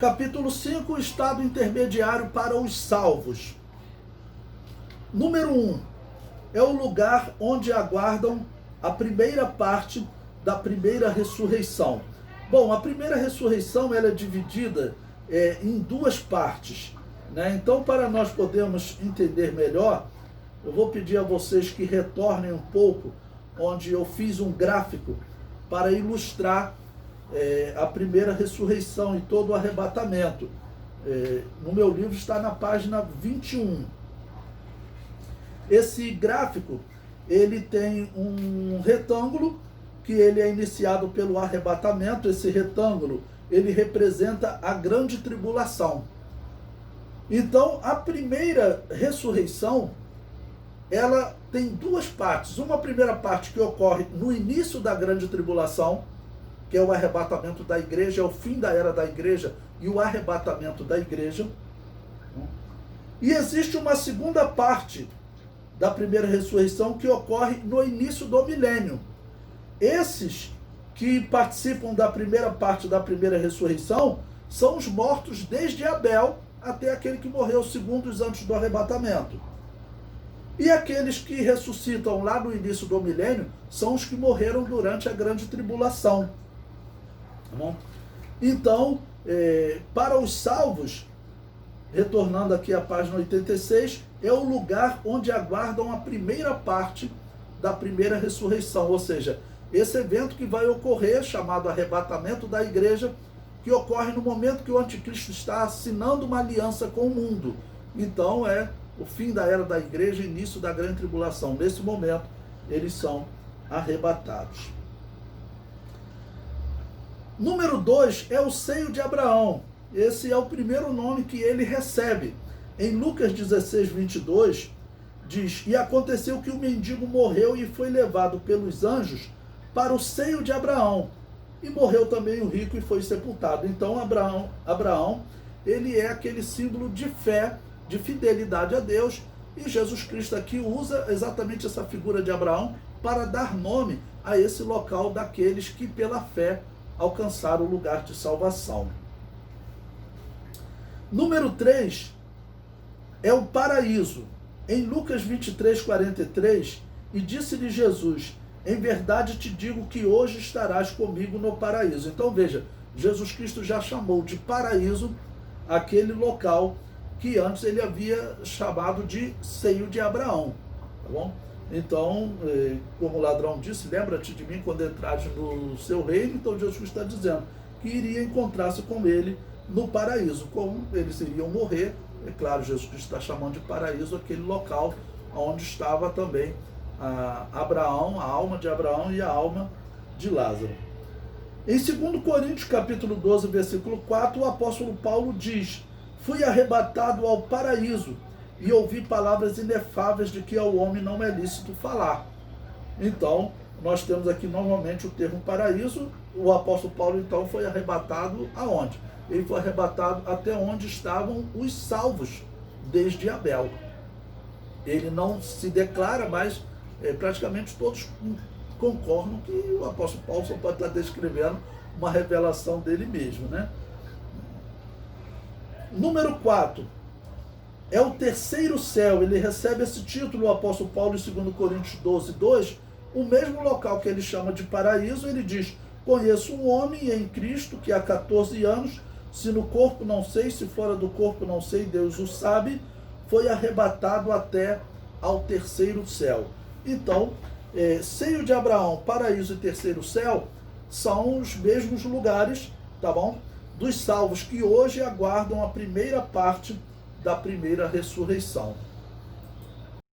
Capítulo 5, o estado intermediário para os salvos. Número 1, é o lugar onde aguardam a primeira parte da primeira ressurreição. Bom, a primeira ressurreição ela é dividida em duas partes, né? Então, para nós podermos entender melhor, eu vou pedir a vocês que retornem um pouco, onde eu fiz um gráfico para ilustrar a primeira ressurreição e todo o arrebatamento. No meu livro está na página 21. Esse gráfico, ele tem um retângulo, que ele é iniciado pelo arrebatamento. Esse retângulo, ele representa a grande tribulação. Então, a primeira ressurreição, ela tem duas partes. Uma primeira parte que ocorre no início da grande tribulação, que é o arrebatamento da igreja, é o fim da era da igreja e o arrebatamento da igreja. E existe uma segunda parte da primeira ressurreição que ocorre no início do milênio. Esses que participam da primeira parte da primeira ressurreição são os mortos desde Abel até aquele que morreu segundos antes do arrebatamento. E aqueles que ressuscitam lá no início do milênio são os que morreram durante a grande tribulação. Tá bom? Então, para os salvos, retornando aqui à página 86, é o lugar onde aguardam a primeira parte da primeira ressurreição, ou seja, esse evento que vai ocorrer, chamado arrebatamento da igreja, que ocorre no momento que o anticristo está assinando uma aliança com o mundo. Então é o fim da era da igreja, início da grande tribulação. Nesse momento, eles são arrebatados. Número 2 é o seio de Abraão. Esse é o primeiro nome que ele recebe. Em Lucas 16, 22, diz: E aconteceu que o mendigo morreu e foi levado pelos anjos para o seio de Abraão. E morreu também o rico e foi sepultado. Então Abraão, ele é aquele símbolo de fé, de fidelidade a Deus. E Jesus Cristo aqui usa exatamente essa figura de Abraão para dar nome a esse local daqueles que pela fé alcançar o lugar de salvação. Número 3 é o paraíso. Em Lucas 23, 43, e disse-lhe Jesus: em verdade te digo que hoje estarás comigo no paraíso. Então veja, Jesus Cristo já chamou de paraíso aquele local que antes ele havia chamado de seio de Abraão. Tá bom? Então, como o ladrão disse, lembra-te de mim quando entrares no seu reino. Então Jesus está dizendo que iria encontrar-se com ele no paraíso. Como eles iriam morrer, é claro, Jesus Cristo está chamando de paraíso aquele local onde estava também Abraão, a alma de Abraão e a alma de Lázaro. Em 2 Coríntios capítulo 12, versículo 4, o apóstolo Paulo diz: fui arrebatado ao paraíso e ouvi palavras inefáveis de que ao homem não é lícito falar. Então, nós temos aqui novamente o termo paraíso. O apóstolo Paulo, então, foi arrebatado aonde? Ele foi arrebatado até onde estavam os salvos, desde Abel. Ele não se declara, mas praticamente todos concordam que o apóstolo Paulo só pode estar descrevendo uma revelação dele mesmo, né? Número 4. É o terceiro céu. Ele recebe esse título, o apóstolo Paulo, em 2 Coríntios 12, 2, o mesmo local que ele chama de paraíso. Ele diz: conheço um homem em Cristo que há 14 anos, se no corpo não sei, se fora do corpo não sei, Deus o sabe, foi arrebatado até ao terceiro céu. Então, seio de Abraão, paraíso e terceiro céu são os mesmos lugares, tá bom? Dos salvos que hoje aguardam a primeira parte da primeira ressurreição.